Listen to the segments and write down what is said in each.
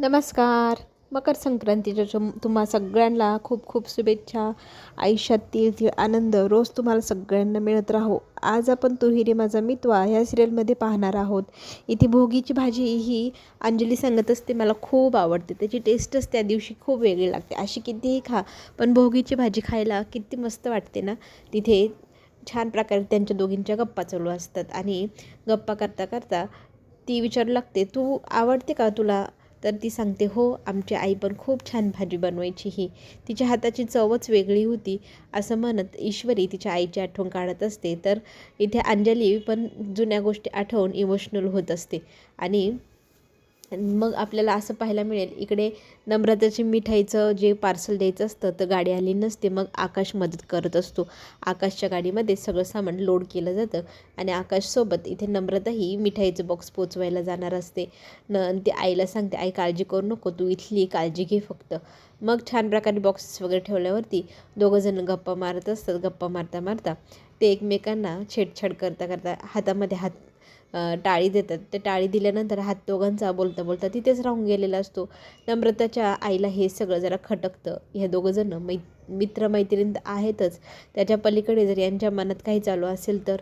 नमस्कार. मकर संक्रांतीच्या तुम्हा सगळ्यांना खूप खूप शुभेच्छा. आयुष्यात तीळ तीळ आनंद रोज तुम्हाला सगळ्यांना मिळत राहो. आज आपण तू हिरे माझा मितवा ह्या सिरियलमध्ये पाहणार आहोत. इथे भोगीची भाजी ही अंजली सांगत असते मला खूप आवडते. त्याची टेस्टच त्या दिवशी खूप वेगळी लागते. अशी कितीही खा पण भोगीची भाजी खायला किती मस्त वाटते ना. तिथे छान प्रकारे त्यांच्या दोघींच्या गप्पा चालू असतात आणि गप्पा करता करता ती विचारू लागते, तू आवडते का तुला? तर ती सांगते, हो, आमची आई पण खूप छान भाजी बनवायची. ही तिच्या हाताची चवच वेगळी होती. असं म्हणत ईश्वरी तिच्या आईची आठवण काढत असते. तर इथे अंजली पण जुन्या गोष्टी आठवून इमोशनल होत असते. आणि मग आपल्याला असं पाहायला मिळेल, इकडे नम्रताची मिठाईचं जे पार्सल द्यायचं असतं तर गाडी आली नसते. मग आकाश मदत करत असतो. आकाशच्या गाडीमध्ये सगळं सामान लोड केलं जातं आणि आकाशसोबत इथे नम्रताही मिठाईचं बॉक्स पोचवायला जाणार असते. ती आईला सांगते, आई काळजी करू नको, तू इथली काळजी घे फक्त. मग छान प्रकारे बॉक्सेस वगैरे ठेवल्यावरती दोघंजण गप्पा मारत असतात. गप्पा मारता मारता ते एकमेकांना छेडछाड करता करता हातामध्ये हात टाळी देतात. ते टाळी दिल्यानंतर हात दोघांचा बोलता बोलता तिथेच राहून गेलेला असतो. नम्रताच्या आईला हे सगळं जरा खटकतं. हे दोघंजणं मित्रमैत्रीण आहेतच, त्याच्या पलीकडे जर यांच्या मनात काही चालू असेल तर,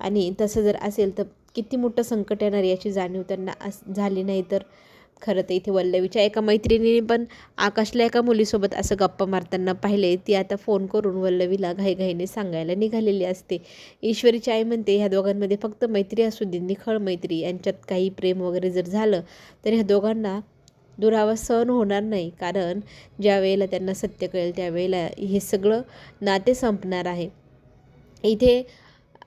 आणि तसं जर असेल तर किती मोठं संकट येणार याची जाणीव त्यांना झाली नाही तर. खरं तर इथे वल्लवीच्या एका मैत्रिणीने पण आकाशला एका मुलीसोबत असं गप्पा मारताना पाहिले. ती आता फोन करून वल्लवीला घाईघाईने सांगायला निघालेली असते. ईश्वरीची आई म्हणते, ह्या दोघांमध्ये फक्त मैत्री असू दे, निखळ मैत्री, यांच्यात काही प्रेम वगैरे जर झालं तर ह्या दोघांना दुरावा सहन होणार नाही. कारण ज्या वेळेला त्यांना सत्य कळेल त्यावेळेला हे सगळं नाते संपणार आहे. इथे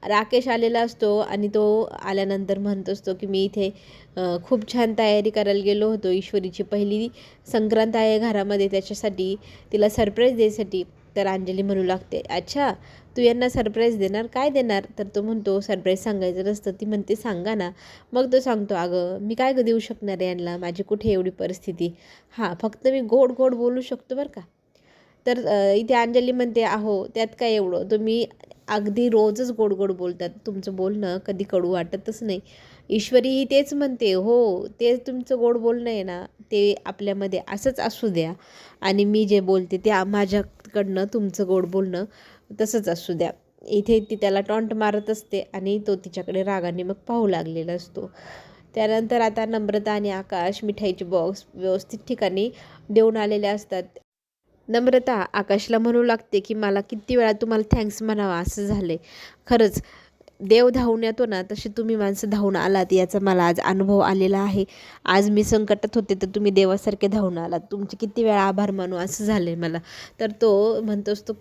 राकेश आलेला असतो आणि तो आल्यानंतर म्हणत असतो की मी इथे खूप छान तयारी करायला गेलो होतो. ईश्वरीची पहिली संक्रांत आहे घरामध्ये, त्याच्यासाठी तिला सरप्राईज द्यायसाठी. तर अंजली म्हणू लागते, अच्छा, तू यांना सरप्राईज देणार? काय देणार? तर तो म्हणतो, सरप्राईज सांगायचं नसतं. ती म्हणते, सांगा ना. मग तो सांगतो, अगं मी काय देऊ शकणार आहे यांना, माझी कुठे एवढी परिस्थिती. हां, फक्त मी गोड गोड बोलू शकतो बरं का. तर इथे अंजली म्हणते, अहो त्यात काय एवढं, तुम्ही अगदी रोजच गोड गोड बोलतात, तुमचं बोलणं कधी कडू वाटतच नाही. ईश्वरी ही तेच म्हणते, हो, ते तुमचं गोड बोलणं आहे ना, ते आपल्यामध्ये असंच असू द्या आणि मी जे बोलते ते माझ्याकडनं तुमचं गोड बोलणं तसंच असू द्या. इथे ती त्याला टॉन्ट मारत असते आणि तो तिच्याकडे रागाने मग पाहू लागलेला असतो. त्यानंतर आता नम्रता आणि आकाश मिठाईचे बॉक्स व्यवस्थित ठिकाणी देऊन आलेले असतात. नम्रता आकाशला म्हणू लागते की मला किती वेळा तुम्हाला थँक्स म्हणावा असं झालं. खरंच देव धावून येतो ना, तसे तुम्ही माणसं धावून आलात, याचा मला आज अनुभव आलेला आहे. आज मी संकटात होते तर तुम्ही देवासारखे धावून आलात. तुमचे किती वेळा आभार मानू असं झालं आहे मला. तर तो म्हणतो असतो,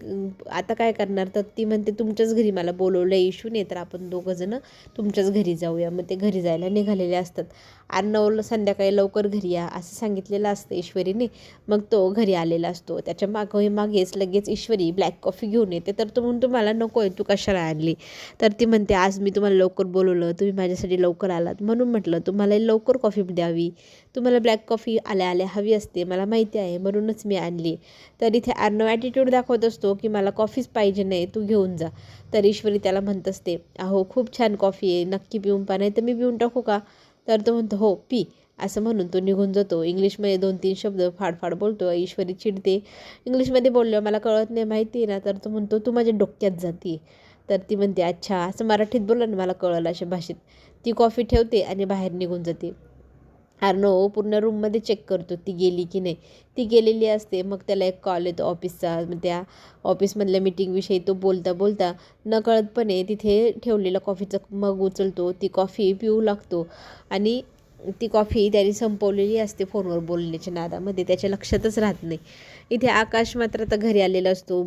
आता काय करणार? तर ती म्हणते, तुमच्याच घरी मला बोलवलं इशूने, तर आपण दोघंजणं तुमच्याच घरी जाऊया. मग ते घरी जायला निघालेले असतात. अर्णवला संध्याकाळी लवकर घरी या असं सांगितलेलं असतं ईश्वरीने. मग तो घरी आलेला असतो. त्याच्या मागेच लगेच ईश्वरी ब्लॅक कॉफी घेऊन येते. तर तो म्हणतो, मला नको आहे, तू कशाला आणली? तर ती म्हणते, आज मी तुम्हाला लवकर बोलवलं, तुम्ही माझ्यासाठी लवकर आलात म्हणून म्हटलं तुम्हाला लवकर कॉफी द्यावी. तुम्हाला ब्लॅक कॉफी आल्या आल्या हवी असते, मला माहिती आहे, म्हणूनच मी आणली. तर इथे अर्णव ॲटिट्यूड दाखवत असतो की मला कॉफीच पाहिजे नाही, तू घेऊन जा. तर ईश्वरी त्याला म्हणत असते, अहो खूप छान कॉफी आहे, नक्की पिऊन पा, नाही तर मी पिऊन टाकू का? तर तो म्हणतो, हो पी, असं म्हणून तो निघून जातो. इंग्लिशमध्ये 2-3 शब्द फाडफाड बोलतो. ईश्वरी चिडते, इंग्लिशमध्ये बोललो मला कळत नाही माहिती आहे ना. तर तो म्हणतो, तू माझ्या डोक्यात जाते. तर ती म्हणते, अच्छा, असं मराठीत बोललं ना, मला कळलं अशा भाषेत. ती कॉफी ठेवते आणि बाहेर निघून जाते. अर्णव पूर्ण रूममध्ये चेक करतो ती गेली की नाही. ती गेलेली असते. मग त्याला एक कॉल येतो ऑफिसचा. मग त्या ऑफिसमधल्या मीटिंगविषयी तो बोलता बोलता नकळतपणे तिथे ठेवलेला कॉफीचा मग उचलतो. ती कॉफी पिऊ लागतो आणि ती कॉफी त्याने संपवलेली असते फोनवर बोलण्याच्या नादामध्ये, त्याच्या लक्षातच राहत नाही. इथे आकाश मात्र आता घरी आलेला असतो.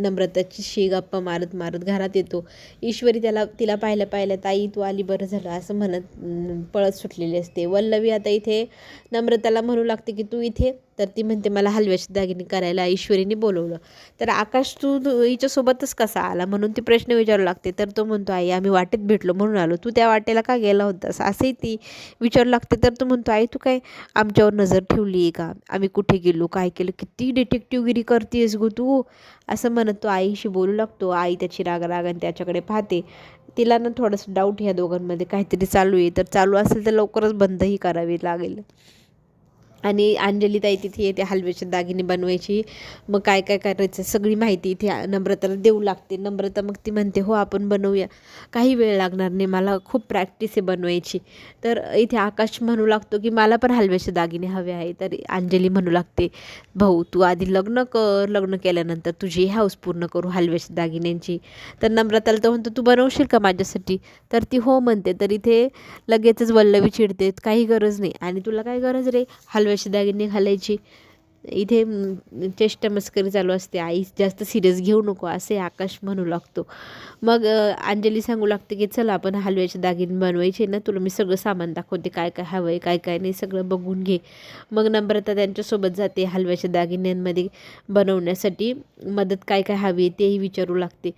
नम्रताची गप्पा मारत मारत घरात येतो. ईश्वरी तिला पाहिलं, ताई तू आली, बरं झालं, असं म्हणत पळत सुटलेली असते. वल्लवी आता इथे नम्रताला म्हणू लागते की तू इथे. तर ती म्हणते, मला हलव्याची दागिने करायला ईश्वरीने बोलवलं. तर आकाश तू हिच्यासोबतच कसा आला म्हणून ती प्रश्न विचारू लागते. तर तो म्हणतो, आई आम्ही वाटेत भेटलो म्हणून आलो, तू त्या वाटेला का गेला होतास असंही ती विचारू लागते. तर तो म्हणतो, आई तू काय आमच्यावर नजर ठेवली आहे का? आम्ही कुठे गेलो, काय केलं, किती डिटेक्टिव्हगिरी करतेस गो तू, असं म्हणत तो आईशी बोलू लागतो. आई त्याची रागाने त्याच्याकडे पाहते. तिला ना थोडंसं डाऊट ह्या दोघांमध्ये काहीतरी चालू आहे. तर चालू असेल तर लवकरच बंदही करावी लागेल. आणि अंजली ताई तिथे येते हलव्याचे दागिने बनवायची. मग काय काय करायचं सगळी माहिती इथे नम्रताला देऊ लागते. नम्रता मग ती म्हणते हो आपण बनवूया, काही वेळ लागणार नाही, मला खूप प्रॅक्टिस आहे बनवायची. तर इथे आकाश म्हणू लागतो की मला पण हलव्याचे दागिने हवे आहे. तर अंजली म्हणू लागते भाऊ तू आधी लग्न कर, लग्न केल्यानंतर तुझी हौस पूर्ण करू हलव्याच्या दागिन्यांची. तर नम्रताला तो म्हणतो तू बनवशील का माझ्यासाठी? तर ती हो म्हणते. तर इथे लगेचच वल्लवी चिडते काही गरज नाही, आणि तुला काय गरज रे हलव्याची दागिने घालायची? इथे चेष्टा मस्करी चालू असते. आई जास्त सिरियस घेऊ नको असे आकाश म्हणू लागतो. मग अंजली सांगू लागते की चला आपण हलव्याचे दागिने बनवायचे ना, तुला मी सगळं सामान दाखवते, काय काय हवं आहे काय काय नाही सगळं बघून घे. मग नम्रता त्यांच्यासोबत जाते हलव्याच्या दागिन्यांमध्ये बनवण्यासाठी. मदत काय काय हवी तेही विचारू लागते.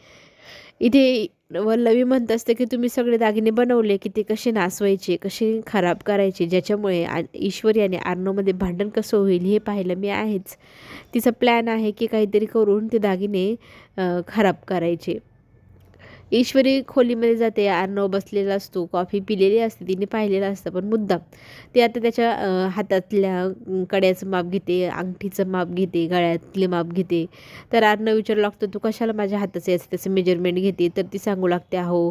इथे वल्लवी म्हणत असते की तुम्ही सगळे दागिने बनवले की ते कसे नासवायचे, कसे खराब करायचे, ज्याच्यामुळे ईश्वरी आणि आर्नवमध्ये भांडण कसं होईल हे पाहिलं मी आहेच. तिचा प्लॅन आहे की काहीतरी करून ते दागिने खराब करायचे. ईश्वरी खोलीमध्ये जाते. आर्नव बसलेला असतो, कॉफी पिलेली असते, तिने पाहिलेलं असतं पण मुद्दाम ते आता त्याच्या हातातल्या कड्याचं माप घेते, अंगठीचं माप घेते, गळ्यातले माप घेते. तर आर्नव विचारू लागतो तू कशाला माझ्या हाताचं याचं त्याचं मेजरमेंट घेते? तर ती सांगू लागते अहो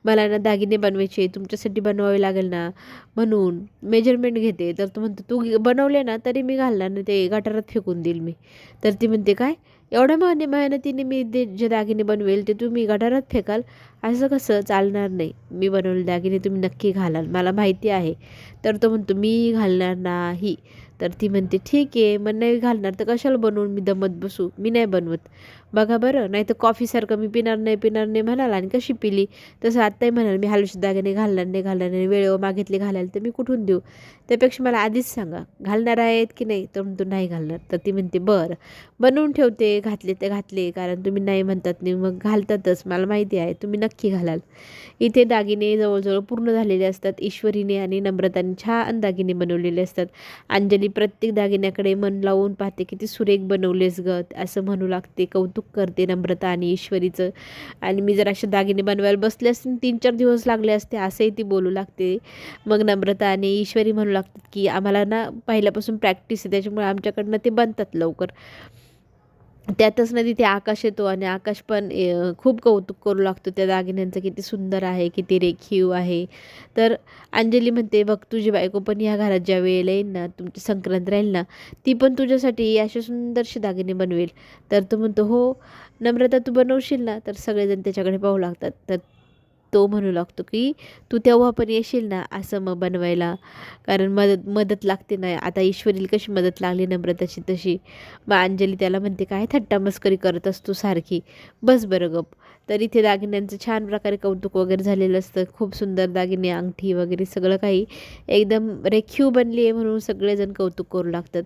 मला ना दागिने बनवायचे, तुमच्यासाठी बनवावे लागेल ना म्हणून मेजरमेंट घेते. तर तो म्हणतो तू बनवले ना तरी मी घालणार नाही, ते गटारात फेकून देईल मी. तर ती म्हणते काय एवढ्या मेहनतीने मी जे दागिने बनवेल ते तुम्ही गटारात फेकाल? असं कसं चालणार नाही, मी बनवलेले दागिने तुम्ही नक्की घालाल, मला माहिती आहे. तर तो म्हणतो मी घालणार नाही. तर ती म्हणते ठीक आहे मग नाही घालणार तर कशाला बनवून मी दमत बसू, मी नाही बनवत. बघा बरं, नाही तर कॉफीसारखं मी पिणार नाही म्हणाल आणि कशी पिली. तसं आत्ताही म्हणाल मी हलव्याचे दागिने घालणार नाही वेळेवर मागितले घालायला तर मी कुठून देऊ? त्यापेक्षा मला आधीच सांगा घालणार आहेत की नाही. तर म्हणतो नाही घालणार. तर ती म्हणते बरं बनवून ठेवते, घातले ते घातले, कारण तुम्ही नाही म्हणतात नाही मग घालतातच, मला माहिती आहे तुम्ही नक्की घालाल. इथे दागिने जवळजवळ पूर्ण झालेले असतात. ईश्वरीने आणि नम्रताने छान दागिने बनवलेले असतात. अंजली प्रत्येक दागिन्याकडे मन लावून पाहते, किती सुरेख बनवलेस ग असं म्हणू लागते, कौतुक करते नम्रता आणि ईश्वरीचं. आणि मी जर असे दागिने बनवायला बसले असते 3-4 दिवस लागले असते असंही ती बोलू लागते. मग नम्रता आणि ईश्वरी म्हणू लागतात की आम्हाला ना पहिल्यापासून प्रॅक्टिस आहे त्याच्यामुळे आमच्याकडनं ते बनतात लवकर. त्यातच ना तिथे आकाश येतो आणि आकाश पण खूप कौतुक करू लागतो त्या दागिन्यांचं, किती सुंदर आहे, किती रेखीव आहे. तर अंजली म्हणते बघ तुझी बायको पण ह्या घरात ज्या वेळेला येईल ना, तुमची संक्रांत राहील ना, ती पण तुझ्यासाठी असे सुंदरसे दागिने बनवेल. तर तो म्हणतो हो नम्रता तू बनवशील ना? तर सगळेजण त्याच्याकडे पाहू लागतात. तर तो म्हणू लागतो की तू तेव्हा पण येशील ना असं मग बनवायला, कारण मदत लागते ना. आता ईश्वरीला कशी मदत लागली नम्रताची तशी. मग अंजली त्याला म्हणते काय थट्टा मस्करी करत असतो सारखी, बस बरं गप. तर इथे दागिन्यांचं छान प्रकारे कौतुक वगैरे झालेलं असतं. खूप सुंदर दागिने, अंगठी वगैरे सगळं काही एकदम रेखीव बनली आहे म्हणून सगळेजण कौतुक करू लागतात.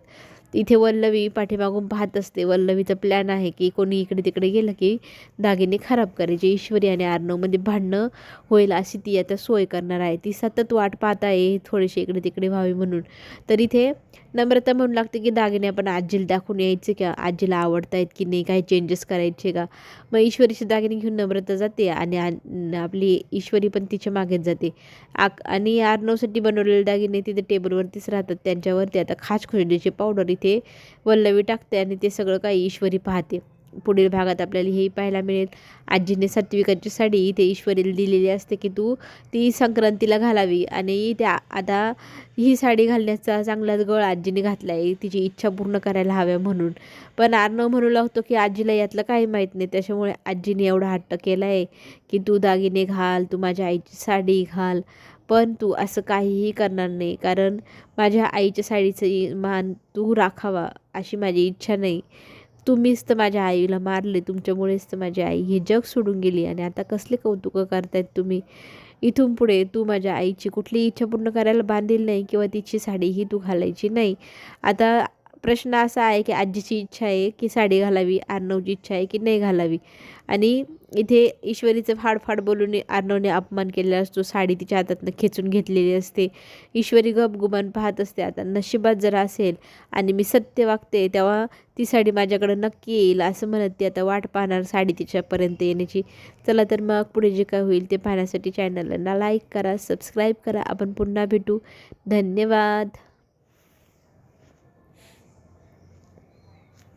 इथे वल्लवी पाठीमागून पाहत असते. वल्लवीचा प्लॅन आहे की कोणी इकडे तिकडे गेलं की दागिने खराब करायचे. ईश्वरी आणि आर्नवमध्ये भांडणं होईल अशी ती आता सोय करणार आहे. ती सतत वाट पाहत आहे थोडेसे इकडे तिकडे व्हावे म्हणून. तर इथे नम्रता म्हणू लागते की दागिने आपण आजीला दाखवून यायचे का, आजीला आवडतायत की नाही, काही चेंजेस करायचे का. मग ईश्वरीचे दागिने घेऊन नम्रता जाते आणि आपली ईश्वरी पण तिच्या मागेच जाते. आणि आर्नवसाठी बनवलेले दागिने तिथे टेबलवरतीच राहतात. त्यांच्यावरती आता खासखुशीची पावडर इथे वल्लवी टाकते आणि ते सगळं काही ईश्वरी पाहते. पुढील भागात आपल्याला हे पाहायला मिळेल. आजीने सात्विकाची साडी इथे ईश्वरीला दिलेली असते की तू ती संक्रांतीला घालावी, आणि त्या आता ही साडी घालण्याचा चांगलाच गळ आजीने घातला आहे तिची इच्छा पूर्ण करायला हव्या म्हणून. पण आर्नव म्हणू लागतो की आजीला यातलं काही माहीत नाही, त्याच्यामुळे आजीने एवढा हट्ट केला आहे की तू दागिने घाल, तू माझ्या आईची साडी घाल. पण तू असं काहीही करणार नाही, कारण माझ्या आईच्या साडीचं मान तू राखावा अशी माझी इच्छा नाही. तुम्हीच तर माझ्या आईला मारले, तुमच्यामुळेच तर माझी आई हे जग सोडून गेली, आणि आता कसले कौतुकं करतायत तुम्ही. इथून पुढे तू माझ्या आईची कुठली इच्छा पूर्ण करायला बांधील नाही किंवा तिची साडीही तू घालायची नाही. आता प्रश्न असा आहे की आजीची इच्छा आहे की साडी घालावी, आर्नवची इच्छा आहे की नाही घालावी. आणि इथे ईश्वरीचं फाडफाड बोलून आर्नवने अपमान केलेला असतो. साडी तिच्या हातातनं खेचून घेतलेली असते. ईश्वरी गपगुमान पाहत असते. आता नशिबात जर असेल आणि मी सत्य वागते तेव्हा ती साडी माझ्याकडे नक्की येईल असं म्हणत ती आता वाट पाहणार साडी तिच्यापर्यंत येण्याची. चला तर मग पुढे जे काय होईल ते पाहण्यासाठी चॅनलला लाईक करा, सबस्क्राईब करा. आपण पुन्हा भेटू. धन्यवाद.